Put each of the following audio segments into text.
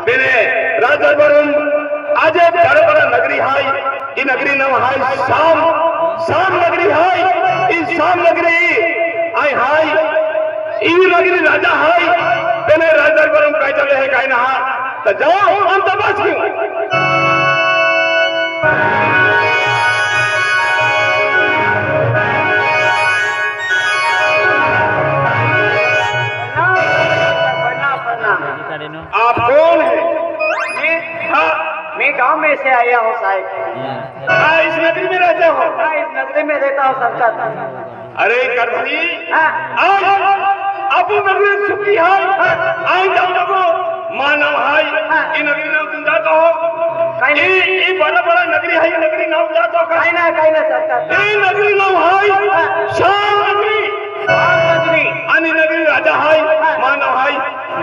बेने राजदरबारम आज बड़ा बड़ा नगरी हाय ई नगरी नाम हाय शाम नगरी हाय ई शाम नगरी आई हाय ई नगरी राजा हाय बेने राजदरबारम काय चले है काय ना तो जाओ हम तबास क्यों आप कौन है? मैं गांव में से आया हूँ साहब। इस नगरी में रहते हो? इस नगरी में रहता हूँ सरकार। अरे करसी आप नगरी सुखी है आई जाओ लगो मानव है ये नगरी नाम तुम जाता हो ये बड़ा बड़ा नगरी है ये नगरी नाम जाता हो काई ना सरकार ये नगरी नाम है शाम नगरी आणि नगरी राजा है मानव है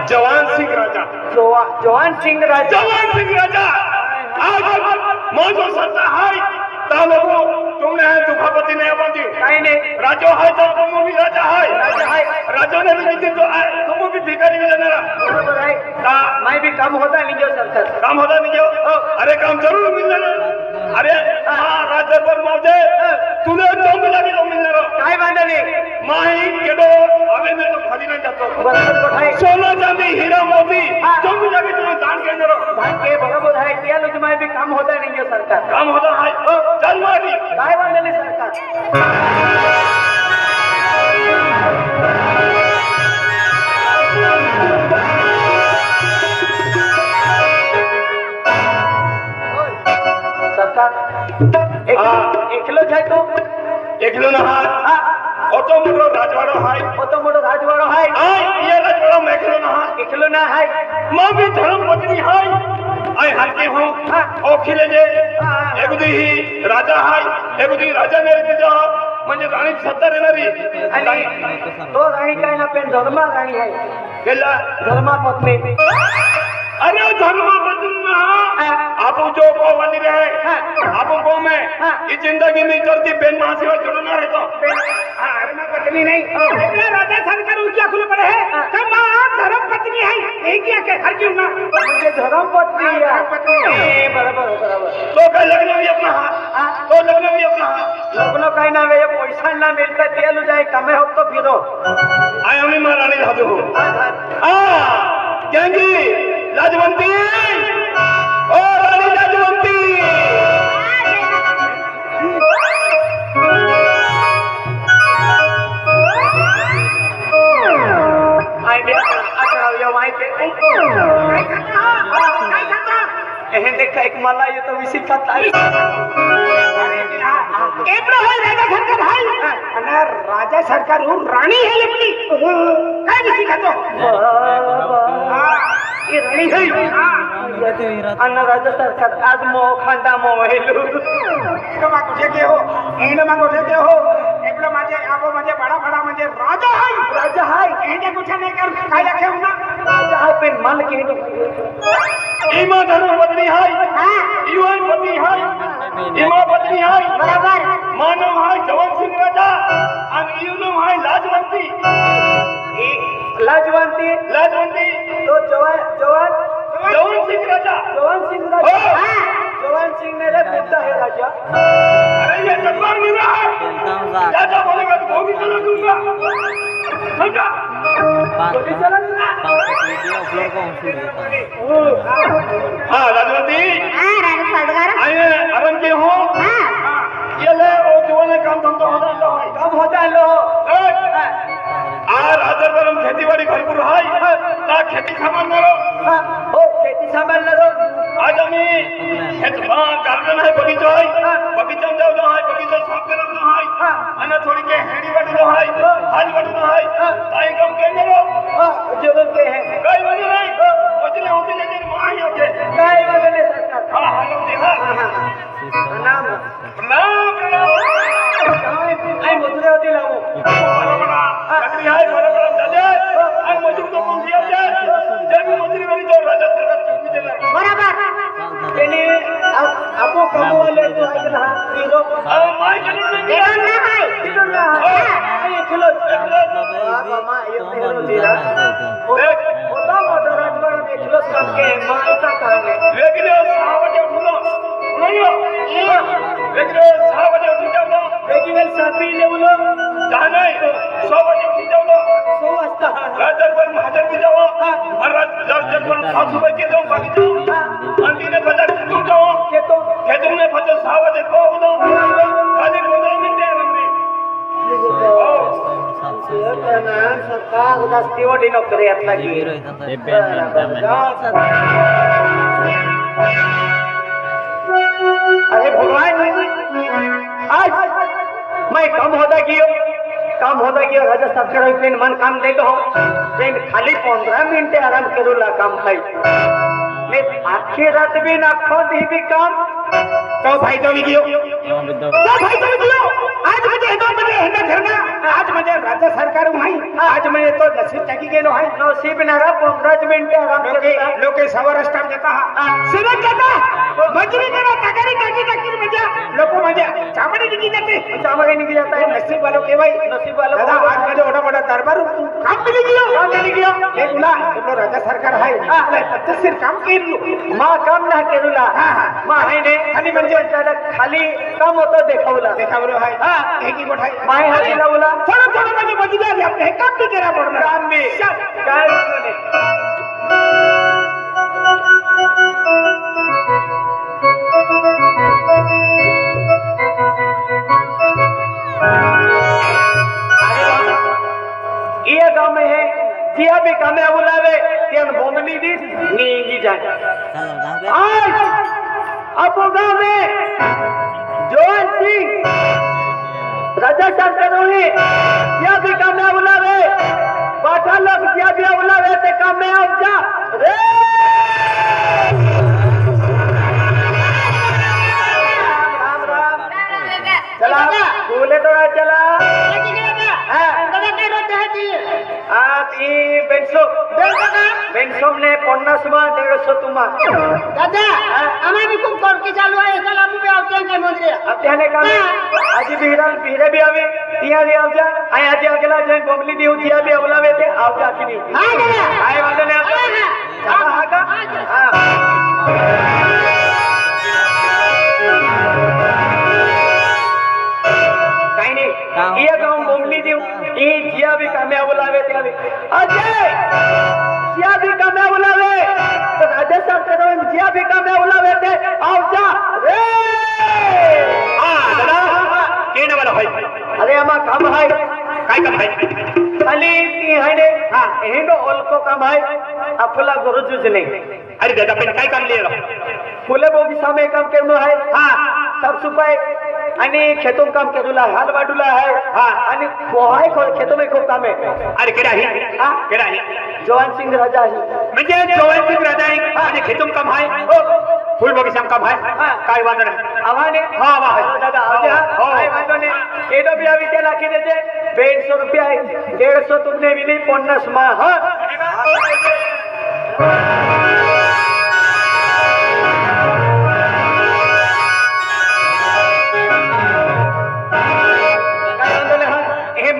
जवान सिंह राजा आज मौजो सत्ता है तालोगो तुमने है दुखापति नहीं बंदी काई नहीं राजो है तो तुम भी राजा है राजो ने भी नहीं तो तुम भी भिखारी में जाना मैं भी काम होता नहीं जो सरकार काम होता नहीं जो अरे काम जरूर मिल जाना अरे हाँ राजदरबार मौजे तूने जो मिला भी तो मिलना रो काय बांधा नहीं माही केडो अबे मैं तो खरीदना चाहता हूँ सोना चांदी हीरा मोती जो मिला भी तुम्हें दान के अंदर दान के बराबर है क्या लोग मैं भी काम होता नहीं जो सरकार काम होता है चल मारी काय बांधा नहीं सरकार एक किलो जाए तो एक किलो ना हाथ ऑटो मोटो राजवाड़ो है ये राजवाड़ो में एक किलो ना है मां भी धर्म पत्नी है आई हाथी हूं ओ खिले जे एक दी ही राजा है एक दी राजा ने जो म्हणजे राणी सत्ता येणारी आणि तो राणी काय ना पण धर्मा राणी आहे केला धर्मा पत्नी अरे धर्मा पत्नी ना आप जो को बनी रहे आप को में ये जिंदगी में चलती बेन महासिवा छोड़ना है तो धर्मा पत्नी नहीं इतना राजा सरकार ऊंचा खुले पड़े है कब धर्म पत्नी है एक ही के हर क्यों ना मुझे धर्म पत्नी है बराबर तो कह लगना भी अपना हाथ तो लगना भी अपना हाथ लगनो काही ना वे पैसा ना मिलता तेल जाए कमे हो तो फिरो आय हमें महारानी धादो हो गंगी लाजवंती ओ रानी लाजवंती आई बे अच्छा यो माई के एहन देखा एक मला ये तो विसी खाता है केपलो है राजा सरकार है अना राजा सरकार हूँ रानी है लेपली काय विसी खातो ये रानी है अना राजा सरकार आज मो खांदा मो हेलो कमा कुठे के हो एने मा कुठे के हो एपलो माझे आपो माझे बड़ा म्हणजे राजा है एने कुठे नाही कर काय रखे ना राजा है पे मन के ईमा धर्म पत्नी है ईवा पति है ईमा पत्नी है बराबर मानव है जवान सिंह राजा और ईनो है लाजवंती तो जवान सिंह राजा जवान सिंह ने रे बुद्धा है राजा अरे ये दरबार में रहा है राजा बोलेगा तो वो भी चला दूंगा समझा तो भी चला दूंगा हाँ राजवंती राजा सरकार आये अरन के हो ये ले वो जवान काम धंधा होता है राजदरबारम खेती-बाड़ी भरपूर है ता खेती सामान लो खेती सामान लो आज हमें खेत गार्डन है बगीचा है बगीचा में जाओ है बगीचा साफ करना है अना थोड़ी के हेडी बटनो है हाल बटनो है ताई कम के लो जरूर के है कई बजे नहीं ओजने होती लेकिन मां ही होते कई बजे ने सरकार हां हां देखा प्रणाम आई मधुरे होती लाओ बड़ा लकड़ी है बड़ा चले आई मजदूर तो कौन दिया जाए जब मजदूरी वाली जो राजा सरकार चुप चला बराबर यानी आपको कम वाले तो है ना हीरो माई चलो ना है ये किलो मामा ये हीरो दीरा ओ तो मॉडल लेकिन 6 बजे उठी जाऊ ना बेगी वेल सापी ले बोलो जा नाही 6 बजे उठी जाऊ ना 100 वाजता राजभर महाजन भी जाओ और राजभर सासूबाई के जाओ बाकी जाओ अंतिने बाजार तू जाओ केतो खेतों में फंसो 6 बजे को उठो खाली 15 मिनिट आहे नंदी सरकार दस्तीवडी नोकरी यातला की अरे भगवान आज मैं कम होता किया राजा सरकार पेन मन काम दे दो पेन खाली 15 मिनिट आराम करूला काम खाई मैं आखी रात भी नाखो दी भी काम तो भाई तो विगियो आज मुझे तो मुझे है घरना आज मुझे राज्य सरकार भाई आज मुझे तो नसीब टकी गेलो है नसीब ना 15 मिनिट आराम लोके सवर स्टाफ देता सिरत देता मजूरी देना तगारी टाकी मजा लोको मजा चामड़ी निकली जाता है नसीब वालों के भाई नसीब वालों दादा आज मुझे ओटा मोटा दरबार काम मिल गयो एक ना तो राज्य सरकार है 25 सिर काम केलू मां काम ना केलूला मां है ने खाली म्हणजे खाली काम होतो देखावलो है हे की गोठाई माय हाती लावला थोडं म्हणजे मजूरी आपले हे काम भी करा पडणार काम भी काय म्हणे ये गांव में है जिया भी कामे बुलावे त्यान बोमनी दी नींगी जाए आज अब गांव में जवान सिंह राजा शंकरोनी जिया भी कामे बुलावे बाटा लोग जिया भी बुलावे ते कामे आ जा रे चला बोले तो चला ने 50 मा 150 तुमा दादा आम्ही भी खूप करके चालू आहे चला आम्ही भी आवते काय मंदिर अब त्याने काम आजी बिहरे भी आवे तिया भी आव जा आय आजी अगला जैन बोबली दी तिया भी बोलावे ते आव जा की हां दादा आय वाले ने चला हा का काही नाही ये गाव बोबली दी ई जिया भी कामे बोलावे ते अजय जिया भी कामे बुलावे तो राजा सरकार जिया भी कामे बुलावे थे आओ जा रे हां दादा केने वाला भाई अरे आमा काम है काय काम है खाली ती है ने हां हेंडो ओलको काम है आपला गरजच नाही अरे दादा पण काय काम लिहिलं फुले बगीचा में काम करनो है हां सब सुपाय आणि खेतों काम केला हाल वाडूला है हां आणि कोहाय खेतों में खूप काम है अरे केडा आहे हां केडा आहे जवान सिंह राजा आहे म्हणजे जवान सिंह राजा आहे आणि खेतों काम आहे फुल बगीचा काम आहे काय वाद नाही आवाने हां वाह दादा आजा काय वाद नाही एडो बी आवी ते लाखी देजे 150 रुपया 150 तुमने मिली 50 मा हां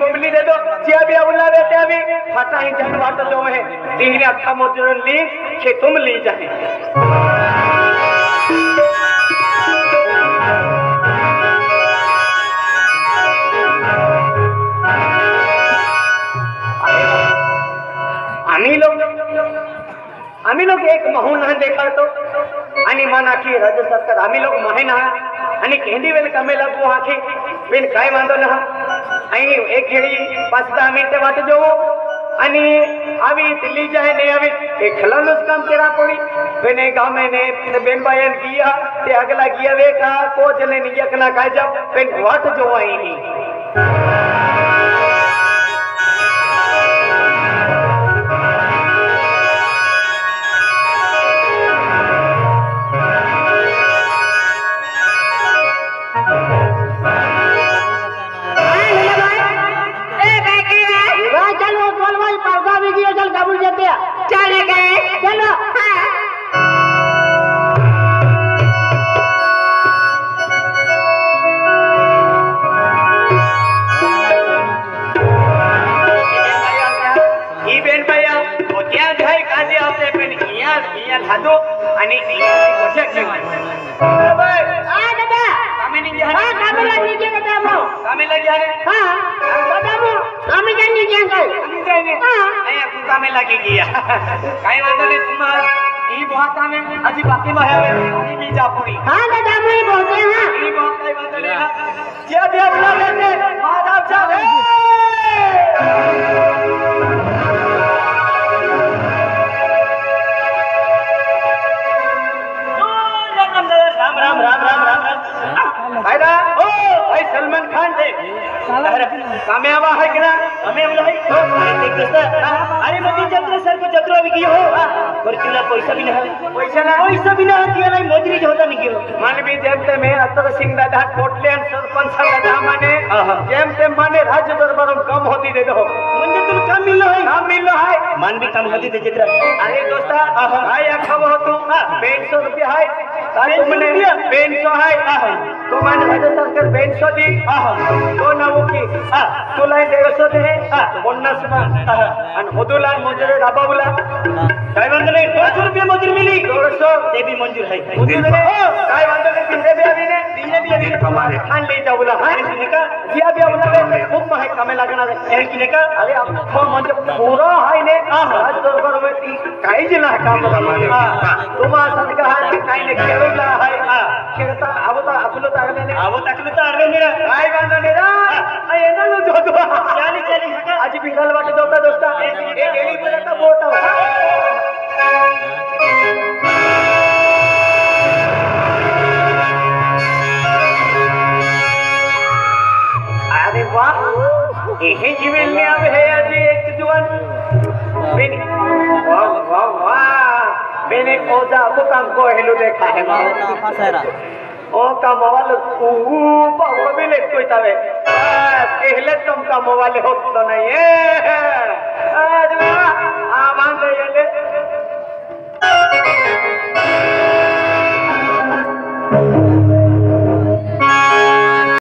मोबली दे दो जिया भी बुलावे ते अभी फटा ही जान वाट जो है तीन अक्का मजूर ली के तुम ली जाए आम्ही लोग एक महून हा देखा तो आणि मना की राज्य सरकार आम्ही लोग महीना आणि केंदी वेल कमे लागू आखी बिन काय वांदो ना आई एक घेडी 5-10 मिनिट वाट जो आणि आवी दिल्ली जाए ने आवी एक खलानुस काम केरा पड़ी बेने गांव में ने बेन बायन किया ते अगला किया वे का को जने नियक ना काय जा बेन वाट जो आई नी चले गए चलो बेन भैया त्या घाय काजे आपले पण इया खादो आणि गया है हां कामे लगी के बताओ कामे लगी है हां बताओ कामे जानी क्या कल कामे जाने हां नहीं तू कामे लगी गया काई वांदो ने तुम ई बहुत कामे अजी बाकी में है ई भी जा पूरी हां दादा मैं बोलते हैं ई बहुत काई वांदो ने क्या दे अपना लेते माधव जा राम राम राम राम भाईरा ओ भाई सलमान खान थे कामयाबा है कि ना कामयाबा है एक दोस्त अरे मती जत्रा सर को जत्रा भी की हो पर किला पैसा भी ना पैसा भी ना दिया नहीं मजूरी जो होता नहीं कियो मान भी जेमते में अतर सिंह दादा कोटलेन सरपंच दादा माने जेमते माने राज्य दरबार में कम होती दे दो म्हणजे तुम कम मिलो है मान भी कम होती दे जत्रा अरे दोस्त भाई अखब हो तू 150 रुपया है तारे मने 150 है तो मान राज्य सरकार 150 दी तो ना वो की तो लाई 150 दे 50 में अन होदुला मजूर राबाउला काय वांदो नहीं 200 रुपया मजूर मिली 200 ते भी मंजूर है मंजूर है काय वांदो नहीं दिने भी अभी हमारे खान ले जाऊला हां किने का जिया भी आवला खूब माहे कामे लागना है किने का अरे तो म्हणजे पूरा है ने राज दरबार में काय जिना काम माने तुम्हा संग है काय ने केला है केता आवता आपलो तागले ने काय वांदो ने रा येना लो जो चाली आज बिगल वाटे जाऊता दोस्ता एक गेली बोलता बोटा अरे वाह यही जीवन में अब है आज एक जुआन मैंने वाह मैंने ओजा को काम को हेलो देखा है ओ का मोबाइल बाबा भी ले कोई तवे पहले तुम का मोबाइल हो तो नहीं है